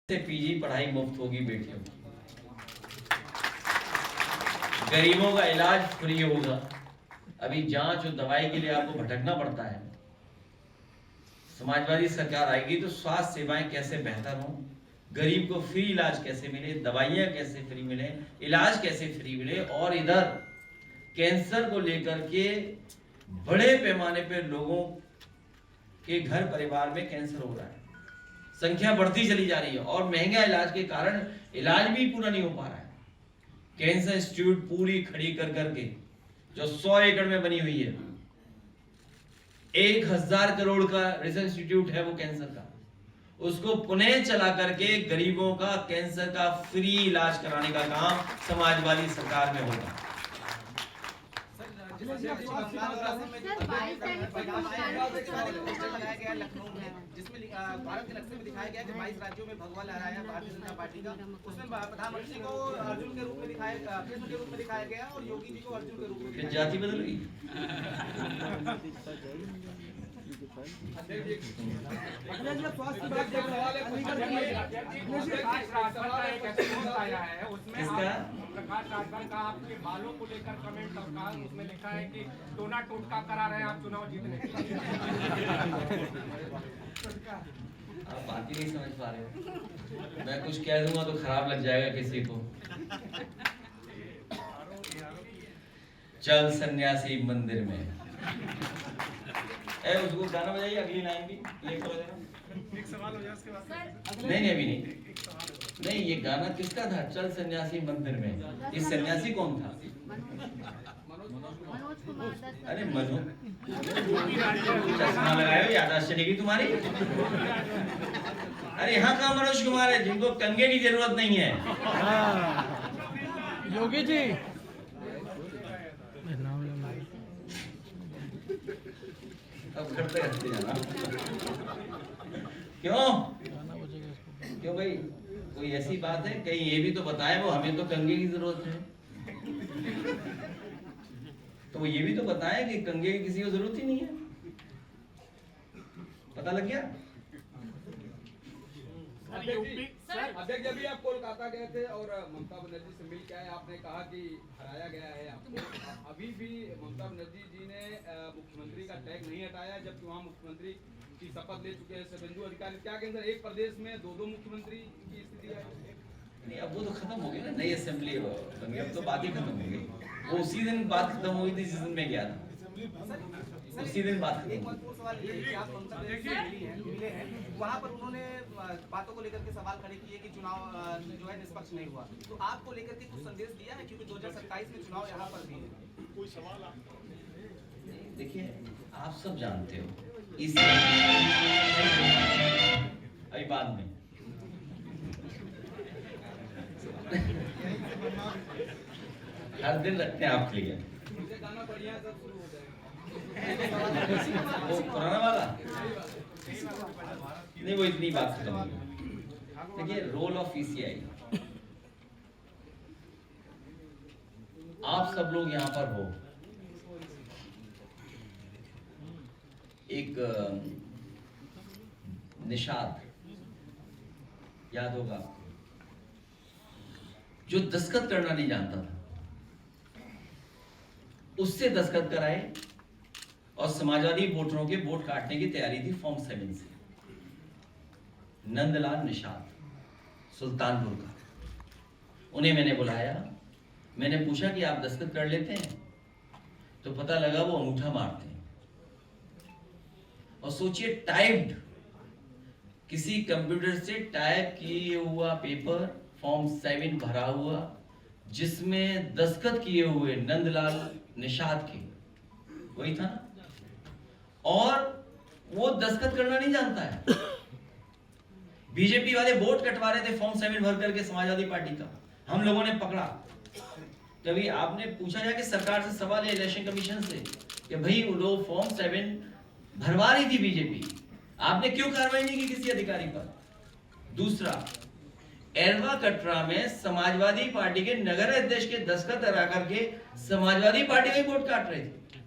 से पीजी पढ़ाई मुफ्त होगी बेटियों की, गरीबों का इलाज फ्री होगा। अभी जांच और दवाई के लिए आपको भटकना पड़ता है। समाजवादी सरकार आएगी तो स्वास्थ्य सेवाएं कैसे बेहतर हों, गरीब को फ्री इलाज कैसे मिले, दवाइयां कैसे फ्री मिले, इलाज कैसे फ्री मिले। और इधर कैंसर को लेकर के बड़े पैमाने पर लोगों के घर परिवार में कैंसर हो रहा है, संख्या बढ़ती चली जा रही है और महंगा इलाज के कारण इलाज भी पूरा नहीं हो पा रहा है। कैंसर इंस्टीट्यूट पूरी खड़ी कर करके जो 100 एकड़ में बनी हुई है, 1000 करोड़ का रिसर्च इंस्टीट्यूट है वो कैंसर का, उसको पुनः चला करके गरीबों का कैंसर का फ्री इलाज कराने का काम समाजवादी सरकार में होगा। जिसमें भारत के नक्शे में दिखाया गया कि 22 राज्यों में भगवा लहराया भारतीय जनता पार्टी का। उसमें प्रधानमंत्री को अर्जुन के रूप में दिखाया, कृष्ण के रूप में दिखाया गया और योगी जी को अर्जुन के रूप में। जाति बदल गई। प्रकाश राजभर का आपके बालों को लेकर कमेंट और कहा, उसमें लिखा है कि टोना टोटका करा रहे हैं आप चुनाव जीतने के लिए। आप बात ही नहीं समझ पा रहे हो। मैं कुछ कह दूंगा तो खराब लग जाएगा किसी को। चल सन्यासी मंदिर में, उसको गाना बजाइए, अगली लाइन भी प्ले कर देना। एक सवाल हो जाए उसके बाद। नहीं अभी नहीं, ये गाना किसका था? चल सन्यासी मंदिर में। ये सन्यासी कौन था? अरे मनो, चश्मा लगाए, याददाश्त चलेगी तुम्हारी। अरे यहाँ का मनोज कुमार है जिनको कंगे की जरूरत नहीं है। योगी जी अब करते रहते जाना। क्यों भाई, कोई ऐसी बात है? कहीं ये भी तो बताए वो हमें तो कंगे की जरूरत है, तो वो ये भी तो बताए कि कंगे की किसी को जरूरत ही नहीं है। पता लग गया? अध्यक्ष, जब भी आप कोलकाता गए थे और ममता बनर्जी से मिल के आए, आपने कहा कि हराया गया है आपको। अभी भी ममता बनर्जी जी ने मुख्यमंत्री का टैग नहीं हटाया, जबकि वहाँ मुख्यमंत्री की शपथ ले चुके हैं शुभेंदु अधिकारी। क्या कहेंगे सर, एक प्रदेश में दो मुख्यमंत्री की स्थिति है? नहीं, अब वो तो खत्म हो गया ना, नई असेंबली बन गई, अब तो बात ही खत्म हो गई। वो उसी दिन बात खत्म हुई थी जिस दिन मैं गया था, उसी दिन बात खत्म। एक महत्वपूर्ण सवाल ये है कि आप ममता बनर्जी से मिले हैं, वहाँ पर उन्होंने बातों को लेकर के सवाल खड़े किए कि चुनाव जो है निष्पक्ष नहीं हुआ, तो आपको लेकर के कुछ संदेश दिया है? क्योंकि 2027 में चुनाव यहाँ पर भी है। कोई सवाल देखिए, आप सब जानते हो इस अभी बाद में हर दिन रखते हैं आपके लिए। मुझे गाना बढ़िया सब शुरू हो जाएगा। वो पुराना वाला नहीं, वो इतनी बात खत्म हो गई। देखिए, रोल ऑफ ईसीआई, आप सब लोग यहाँ पर हो, एक निषाद याद होगा जो दस्तखत करना नहीं जानता था, उससे दस्तखत कराए और समाजवादी वोटरों के वोट काटने की तैयारी थी फॉर्म 7 से। नंदलाल निषाद सुल्तानपुर का, उन्हें मैंने बुलाया, मैंने पूछा कि आप दस्तखत कर लेते हैं? तो पता लगा वो अंगूठा मारते हैं। और सोचिए, टाइप्ड, किसी कंप्यूटर से टाइप किए हुआ पेपर, फॉर्म 7 भरा हुआ, जिसमें दस्तखत किए हुए नंदलाल निषाद के, वही था ना। और वो दस्तखत करना नहीं जानता है। बीजेपी वाले वोट कटवा रहे थे फॉर्म 7 भर करके समाजवादी पार्टी का, हम लोगों ने पकड़ा। तभी आपने पूछा जाके सरकार से सवाल है, इलेक्शन कमीशन से, कि भाई वो लोग फॉर्म 7 भरवा रही थी बीजेपी, आपने क्यों कार्रवाई नहीं की किसी अधिकारी पर? दूसरा, एरवा कटरा में समाजवादी पार्टी के नगर अध्यक्ष के दस्तखत करा करके समाजवादी पार्टी में वोट काट रहे थे,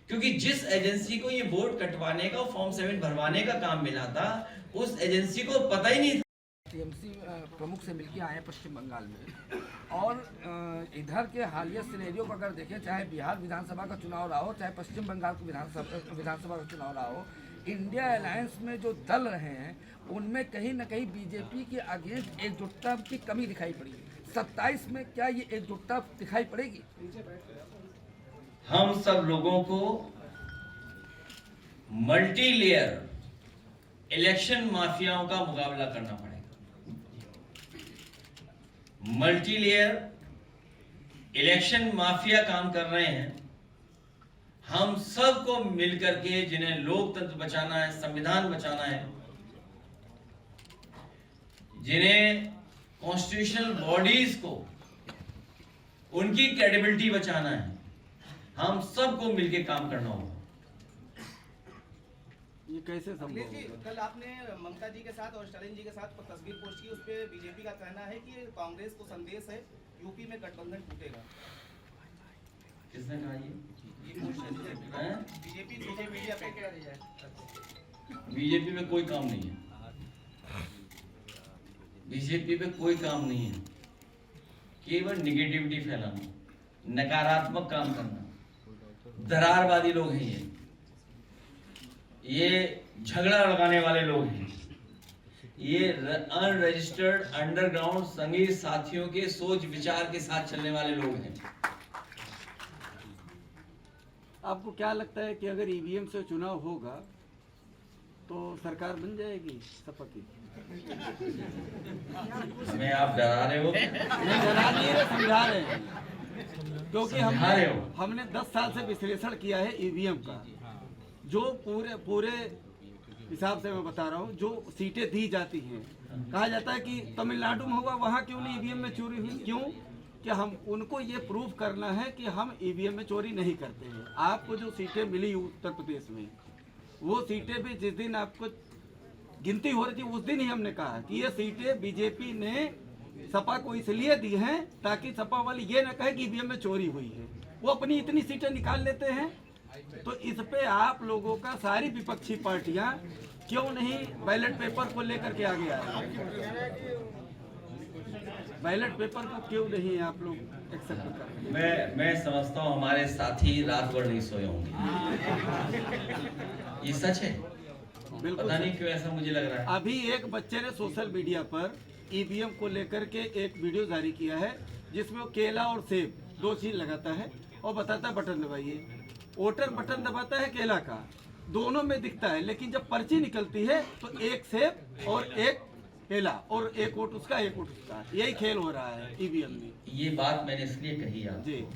क्योंकि जिस एजेंसी को ये वोट कटवाने का, फॉर्म 7 भरवाने का काम मिला था, उस एजेंसी को पता ही नहीं था। टीएमसी प्रमुख से मिलकर आए हैं पश्चिम बंगाल में, और इधर के हालिया सिनेरियो को अगर देखें, चाहे बिहार विधानसभा का चुनाव रहा हो, चाहे पश्चिम बंगाल को विधानसभा का चुनाव रहा हो, इंडिया अलायंस में जो दल रहे हैं उनमें कहीं ना कहीं बीजेपी के अगेंस्ट एकजुटता की कमी दिखाई पड़ी। 27 में क्या ये एकजुटता दिखाई पड़ेगी? हम सब लोगों को मल्टी लेयर इलेक्शन माफियाओं का मुकाबला करना पड़ेगा। मल्टी लेयर इलेक्शन माफिया काम कर रहे हैं, हम सबको मिलकर के, जिन्हें लोकतंत्र बचाना है, संविधान बचाना है, जिन्हें कॉन्स्टिट्यूशनल बॉडीज को उनकी क्रेडिबिलिटी बचाना है, हम सबको मिलकर काम करना होगा। ये कैसे संभव अखिलेश जी, होगा? कल आपने ममता जी के साथ और स्टालिन जी के साथ तस्वीर पोस्ट की, उस पे बीजेपी का कहना है कि कांग्रेस को संदेश है यूपी में गठबंधन टूटेगा। किसने कहा ये ये बीजेपी सोशल मीडिया पे कह रही है। बीजेपी में कोई काम नहीं है, बीजेपी पे कोई काम नहीं है, केवल निगेटिविटी फैलाना, नकारात्मक काम करना, दरारवादी लोग हैं ये झगड़ा लगाने वाले लोग हैं, ये अनरजिस्टर्ड अंडरग्राउंड संघी साथियों के सोच विचार के साथ चलने वाले लोग हैं। आपको क्या लगता है कि अगर ईवीएम से चुनाव होगा तो सरकार बन जाएगी सपा की? हमें आप डरा रहे हो? नहीं डरा नहीं रहे, समझा रहे हैं, क्योंकि समझा रहे हो? हमने 10 साल से विश्लेषण किया है ईवीएम का, जो पूरे हिसाब से मैं बता रहा हूँ, जो सीटें दी जाती हैं, कहा जाता है कि तमिलनाडु में हुआ, वहाँ क्यों नहीं ईवीएम में चोरी हुई? क्यों? कि हम उनको ये प्रूव करना है कि हम ईवीएम में चोरी नहीं करते हैं। आपको जो सीटें मिली उत्तर प्रदेश में, वो सीटें भी जिस दिन आपको गिनती हो रही थी उस दिन ही हमने कहा कि ये सीटें बीजेपी ने सपा को इसलिए दी हैं ताकि सपा वाली ये न कहे कि ईवीएम में चोरी हुई है। वो अपनी इतनी सीटें निकाल लेते हैं, तो इस पे आप लोगों का, सारी विपक्षी पार्टियां क्यों नहीं बैलेट पेपर को लेकर के आगे आ रही है? बैलेट पेपर को क्यों नहीं आप लोग एक्सेप्ट कर रहे हैं? मैं समझता हूँ हमारे साथी रात भर नहीं सोए होंगे। ये सच है, बिल्कुल पता नहीं क्यों ऐसा मुझे लग रहा है। अभी एक बच्चे ने सोशल मीडिया पर ईवीएम को लेकर के एक वीडियो जारी किया है, जिसमें वो केला और सेब 2 चीज लगाता है और बताता है बटन दबाइए। वोटर बटन दबाता है केला का, दोनों में दिखता है, लेकिन जब पर्ची निकलती है तो एक सेब और एक केला, और एक वोट उसका एक वोट उसका। यही खेल हो रहा है ईवीएम में। ये बात मैंने इसलिए कही आपको, जी,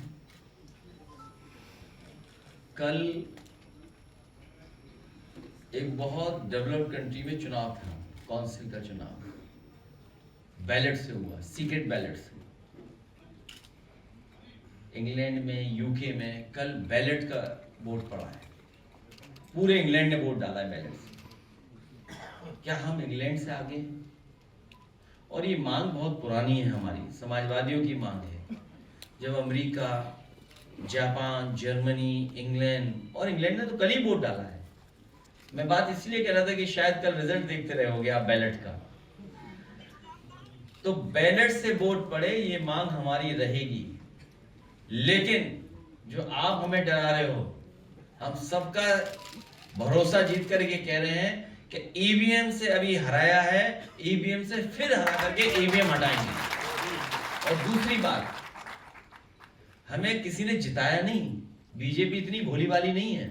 कल एक बहुत डेवलप्ड कंट्री में चुनाव था, काउंसिल का चुनाव बैलेट से हुआ, सीक्रेट बैलेट से। इंग्लैंड में, यूके में कल बैलेट का वोट पड़ा है, पूरे इंग्लैंड ने वोट डाला है बैलेट से। क्या हम इंग्लैंड से आगे हैं? और ये मांग बहुत पुरानी है, हमारी समाजवादियों की मांग है। जब अमेरिका, जापान, जर्मनी, इंग्लैंड, और इंग्लैंड ने तो कल ही वोट डाला है। मैं बात इसलिए कह रहा था कि शायद कल रिजल्ट देखते रहे होगे आप बैलेट का, तो बैलेट से वोट पड़े, ये मांग हमारी रहेगी। लेकिन जो आप हमें डरा रहे हो, हम सबका भरोसा जीत करके कह रहे हैं कि ईवीएम से अभी हराया है, ईवीएम से फिर हरा करके ईवीएम हटाएंगे। और दूसरी बात, हमें किसी ने जिताया नहीं, बीजेपी इतनी भोली वाली नहीं है,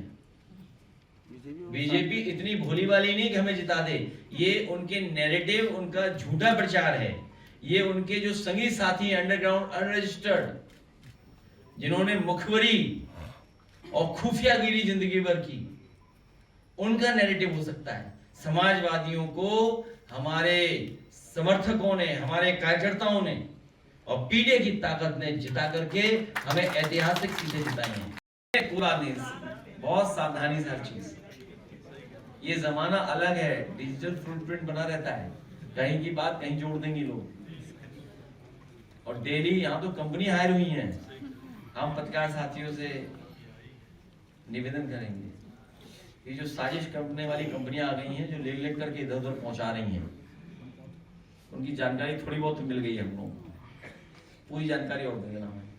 बीजेपी इतनी भोली वाली नहीं कि हमें जिता दे। ये उनके नैरेटिव, उनका झूठा प्रचार है, ये उनके जो संगी साथी अंडरग्राउंड अनरजिस्टर्ड, जिन्होंने मुखबरी और खुफियागिरी जिंदगी भर की, उनका नैरेटिव हो सकता है। समाजवादियों को हमारे समर्थकों ने, हमारे कार्यकर्ताओं ने और पीडे की ताकत ने जिता करके हमें ऐतिहासिक सीटें जिताई हैं। पूरा दिन बहुत सावधानी से हर चीज, ये जमाना अलग है, डिजिटल फुटप्रिंट बना रहता है, कहीं की बात कहीं जोड़ देंगे लोग। और डेली यहाँ तो कंपनी हायर हुई है, हम पत्रकार साथियों से निवेदन करेंगे, ये जो साजिश करने वाली कंपनियां आ गई हैं, जो ले करके इधर उधर पहुंचा रही हैं, उनकी जानकारी थोड़ी बहुत मिल गई है हम लोगों को, पूरी जानकारी और दे देना हमें।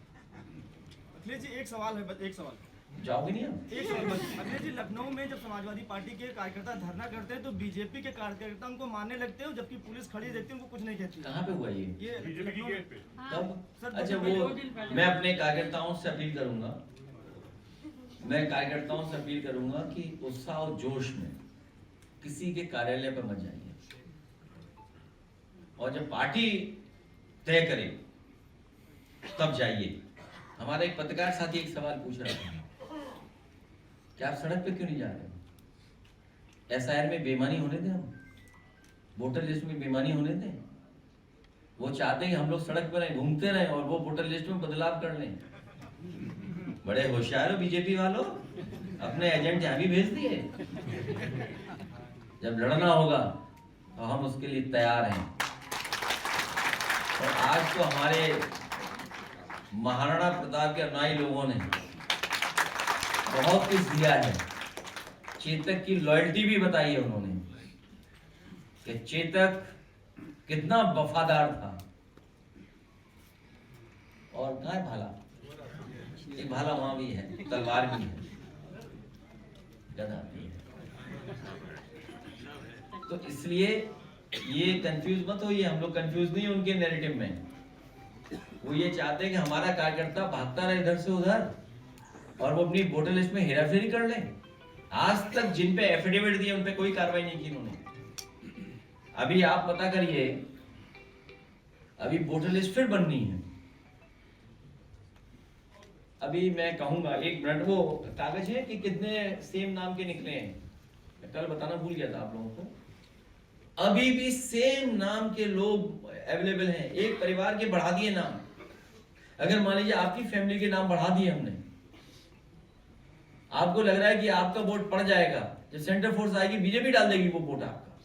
अखिलेश जी एक सवाल है, एक सवाल जाओगे नहीं आप? एक सवाल अखिलेश जी, लखनऊ में जब समाजवादी पार्टी के कार्यकर्ता धरना करते हैं तो बीजेपी के कार्यकर्ता उनको मारने लगते हैं, जबकि पुलिस खड़ी रहती है उनको कुछ नहीं कहती। कहाँ पे हुआ ये? बीजेपी की गेट पे। कब? सर, अच्छा, वो मैं अपने कार्यकर्ताओं से अपील करूंगा, मैं कार्यकर्ताओं से अपील करूंगा कि उत्साह और जोश में किसी के कार्यालय पर मत जाइए, और जब पार्टी तय करे तब जाइए। हमारा एक पत्रकार साथी एक सवाल पूछ रहा था कि आप सड़क पे क्यों नहीं जा रहे हो? एसआईआर में बेईमानी होने दें, हम वोटर लिस्ट में बेईमानी होने दें। वो चाहते हैं कि हम लोग सड़क पर रहें, घूमते रहें और वो वोटर लिस्ट में बदलाव कर लें। बड़े होशियार हो बीजेपी वालों, अपने एजेंट यहाँ भी भेज दिए। जब लड़ना होगा तो हम उसके लिए तैयार हैं। और आज तो हमारे महाराणा प्रताप के अनुयायी लोगों ने बहुत कुछ दिया है। चेतक की लॉयल्टी भी बताई है उन्होंने कि चेतक कितना वफादार था। और कहाँ है भाला? एक भाला वहां भी है, तलवार भी है, गदा भी है। तो इसलिए ये कंफ्यूज मत होइए, हम लोग कंफ्यूज नहीं है उनके नैरेटिव में। वो ये चाहते हैं कि हमारा कार्यकर्ता भागता रहे इधर से उधर और वो अपनी वोटर लिस्ट में हेराफेरी कर ले। आज तक जिन पे एफिडेविट दिए उन पे कोई कार्रवाई नहीं की उन्होंने। अभी आप पता करिए, अभी वोटर लिस्ट फिर बननी है। अभी मैं कहूंगा, एक मिनट, वो कागज है कि कितने सेम नाम के निकले हैं, मैं कल बताना भूल गया था आप लोगों को। अभी भी सेम नाम के लोग अवेलेबल हैं। एक परिवार के बढ़ा दिए नाम। अगर मान लीजिए आपकी फैमिली के नाम बढ़ा दिए हमने, आपको लग रहा है कि आपका वोट पड़ जाएगा, जब सेंटर फोर्स आएगी बीजेपी डाल देगी वो वोट आपका।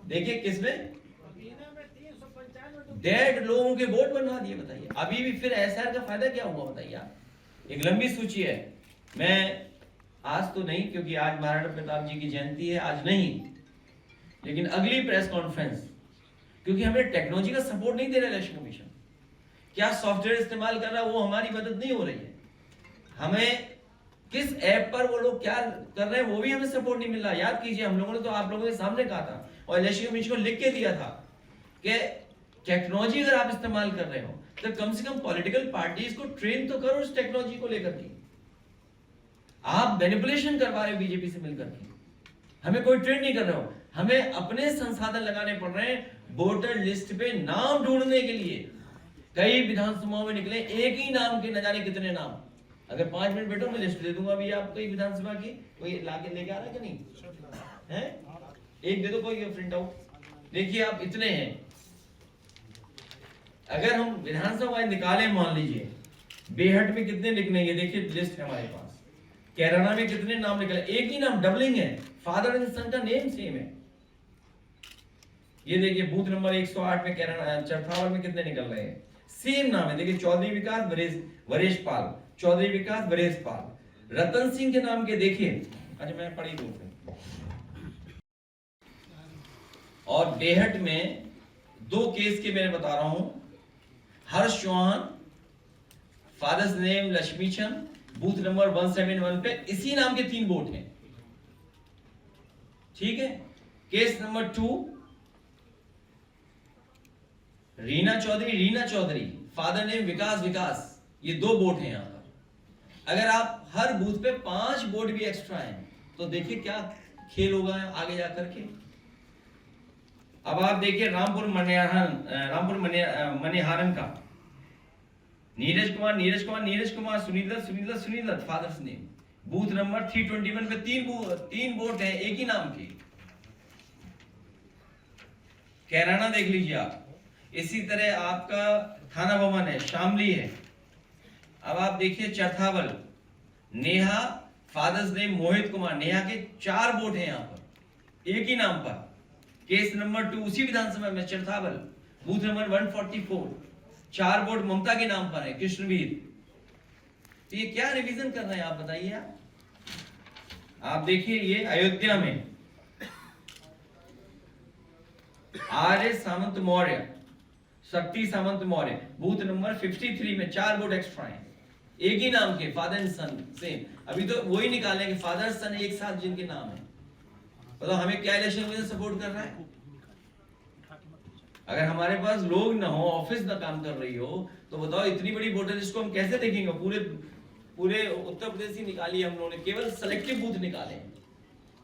देखिए किसमें डेढ़ लोगों के वोट बनवा दिए, बताइए। अभी भी फिर एसआईआर का फायदा क्या हुआ बताइए आप? एक लंबी सूची है। मैं आज तो नहीं, क्योंकि आज महाराणा प्रताप जी की जयंती है, आज नहीं, लेकिन अगली प्रेस कॉन्फ्रेंस, क्योंकि हमें टेक्नोलॉजी का सपोर्ट नहीं दे रहा इलेक्शन कमीशन। क्या सॉफ्टवेयर इस्तेमाल कर रहा है वो हमारी मदद नहीं हो रही है। हमें किस ऐप पर वो लोग क्या कर रहे हैं वो भी हमें सपोर्ट नहीं मिल रहा। याद कीजिए, हम लोगों ने तो आप लोगों के सामने कहा था और इलेक्शन कमीशन को लिख के दिया था कि टेक्नोलॉजी अगर आप इस्तेमाल कर रहे हो तो कम से कम पॉलिटिकल पार्टीज को ट्रेन तो करो उस टेक्नोलॉजी को लेकर के। आप मैनिपुलेशन करवा रहे हो बीजेपी से मिलकर के, हमें कोई ट्रेन नहीं कर रहे हो। हमें अपने संसाधन लगाने पड़ रहे हैं वोटर लिस्ट पे नाम ढूंढने के लिए। कई विधानसभाओं में निकले एक ही नाम के न जाने कितने नाम। अगर 5 मिनट बैठो मैं लिस्ट दे दूंगा अभी आपको विधानसभा की। कोई लाके लेके आ रहा है कि नहीं है? एक दे दो कोई प्रिंट आउट। देखिए आप इतने हैं। अगर हम विधानसभा निकाले, मान लीजिए बेहट में कितने लिखने, ये देखिए लिस्ट है हमारे पास। कैराना में कितने नाम निकले, एक ही नाम, डबलिंग है, फादर एंड सन का नेम सेम है। ये देखिए बूथ नंबर 108 में कैराना, चरथावल में कितने निकल रहे हैं, सेम नाम है। देखिए चौधरी विकास वरेश पाल, चौधरी विकास वरेश पाल। रतन सिंह के नाम के देखिए, अच्छा मैं पढ़ी दूं। और बेहट में 2 केस के मैं बता रहा हूं। हर्ष चौहान, फादर्स नेम लक्ष्मी चंद, बूथ नंबर 171 पे इसी नाम के 3 वोट हैं, ठीक है। Case number 2 Reena Chaudhary, father name Vikas, ये 2 वोट हैं यहां पर। अगर आप हर बूथ पे 5 वोट भी एक्स्ट्रा हैं तो देखिए क्या खेल होगा आगे जाकर के। अब आप देखिए रामपुर मनिहारन का Neeraj Kumar, Sunil father's name, booth number 321 पे 3 वोट है एक ही नाम के। कैराना देख लीजिए आप। इसी तरह आपका थाना भवन है, शामली है। अब आप देखिए चरथावल, नेहा, फादर्स नेम मोहित कुमार, नेहा के 4 वोट हैं यहां पर एक ही नाम पर। केस नंबर 2 उसी विधानसभा में चरथावल, बूथ नंबर 144, 4 वोट ममता के नाम पर है, कृष्णवीर। तो ये क्या रिवीजन कर रहे हैं आप बताइए। आप देखिए ये अयोध्या में आर्य सामंत मौर्य, शक्ति सामंत मौर्य, बूथ नंबर 53 में 4 वोट एक्स्ट्रा हैं, एक ही नाम के, फादर एंड सन सेम। अभी तो वही निकाले कि फादर सन एक साथ जिनके नाम है, बताओ हमें क्या इलेक्शन में सपोर्ट कर रहा है? अगर हमारे पास लोग ना हो, ऑफिस ना काम कर रही हो, तो बताओ इतनी बड़ी वोटर लिस्ट को हम कैसे देखेंगे? पूरे उत्तर प्रदेश ही निकाली हम लोगों ने, केवल सेलेक्टिव बूथ निकाले हैं।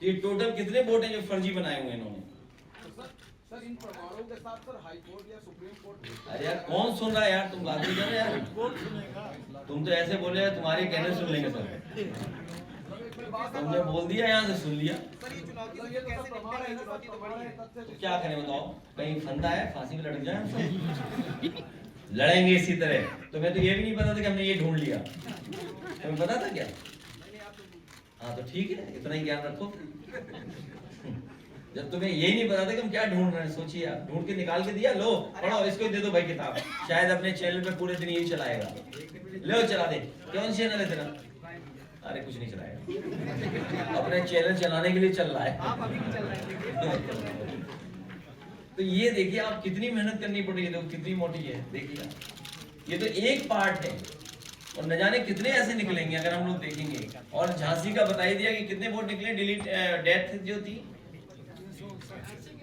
तो ये टोटल कितने वोट हैं जो फर्जी बनाए हुए इन्होंने? सर इन प्रमाणों के साथ सर हाई कोर्ट या सुप्रीम कोर्ट। अरे यार कौन सुन रहा है यार, तुम बात नहीं कर रहे यार, तुम तो ऐसे बोले तुम्हारे कहने सुन लेंगे सब। तुमने बोल दिया, यहाँ से सुन लिया। सर ये चुनौती से कैसे निपटेंगे? चुनौती तो बड़ी है। तो क्या करें बताओ, कहीं फंदा है फांसी में लटक जाए? लड़ेंगे इसी तरह। तुम्हें तो ये भी नहीं पता था कि हमने ये ढूंढ लिया, तुम्हें पता था क्या? हाँ तो ठीक है, इतना ही ज्ञान रखो। जब तुम्हें यही नहीं पता था कि हम क्या ढूंढ रहे हैं, सोचिए आप, ढूंढ के निकाल के दिया, लो पढ़ो, इसको दे दो भाई किताब, शायद अपने चैनल पे पूरे दिन यही चलाएगा। लो चला दे, कौन चैनल है तेरा? अरे कुछ नहीं चलाएगा, अपने चैनल चलाने के लिए चल रहा है। आप अभी भी चल रहे हैं। तो ये देखिए आप कितनी मेहनत करनी पड़ रही है, देखो कितनी मोटी है, देखिए ये तो एक पार्ट है, और न जाने कितने ऐसे निकलेंगे अगर हम लोग देखेंगे। और झांसी का बता ही दिया कि कितने वोट निकले, डिलीट डेथ जो थी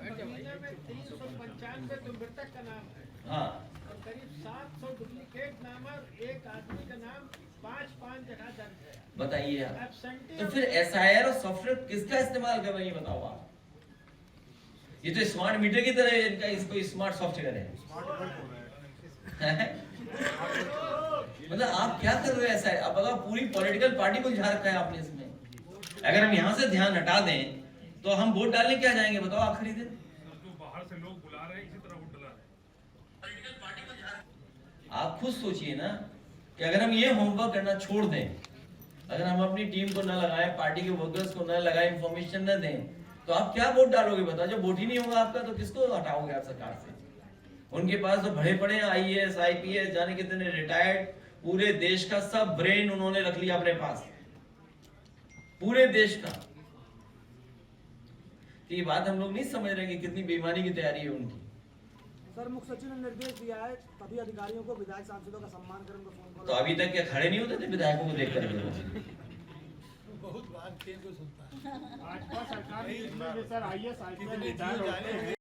395 तो मृतक का नाम है, हाँ, और करीब 700 डुप्लीकेट नाम और एक आदमी का नाम 5 जगह दर्ज है। बताइए आप। एब्सेंटी तो फिर SIR और सॉफ्टवेयर किसका इस्तेमाल कर रहे हैं बताओ आप? ये तो स्मार्ट मीटर की तरह है, इनका इसको स्मार्ट सॉफ्टवेयर है। मतलब आप क्या कर रहे हो ऐसा? अब बताओ, पूरी पॉलिटिकल पार्टी को झाड़ रखा है आपने इसमें। अगर हम यहाँ से ध्यान हटा दें तो हम वोट डालने क्या जाएंगे बताओ आखिरी दिन? जो बाहर से लोग बुला रहे हैं इसी तरह वोट डला रहे हैं। आप खुद सोचिए ना कि अगर हम ये होमवर्क करना छोड़ दें, अगर हम अपनी टीम को न लगाएं, पार्टी के वर्कर्स को न लगाएं, इंफॉर्मेशन न दें, तो आप क्या वोट डालोगे बताओ? जब वोट ही नहीं होगा आपका तो किसको हटाओगे आप सरकार से? उनके पास तो भरे पड़े हैं IAS IPS जाने कितने रिटायर्ड, पूरे देश का सब ब्रेन उन्होंने रख लिया अपने पास, पूरे देश का। तो ये बात हम लोग नहीं समझ रहे कि कितनी बेईमानी की तैयारी है उनकी। सर मुख्य सचिव ने निर्देश दिया है सभी अधिकारियों को विधायक सांसदों का सम्मान कर उनको फोन तो अभी तक क्या खड़े नहीं होते थे विधायकों को देख कर? भाजपा सरकार में सर IAS IPS रिटायर होते हैं।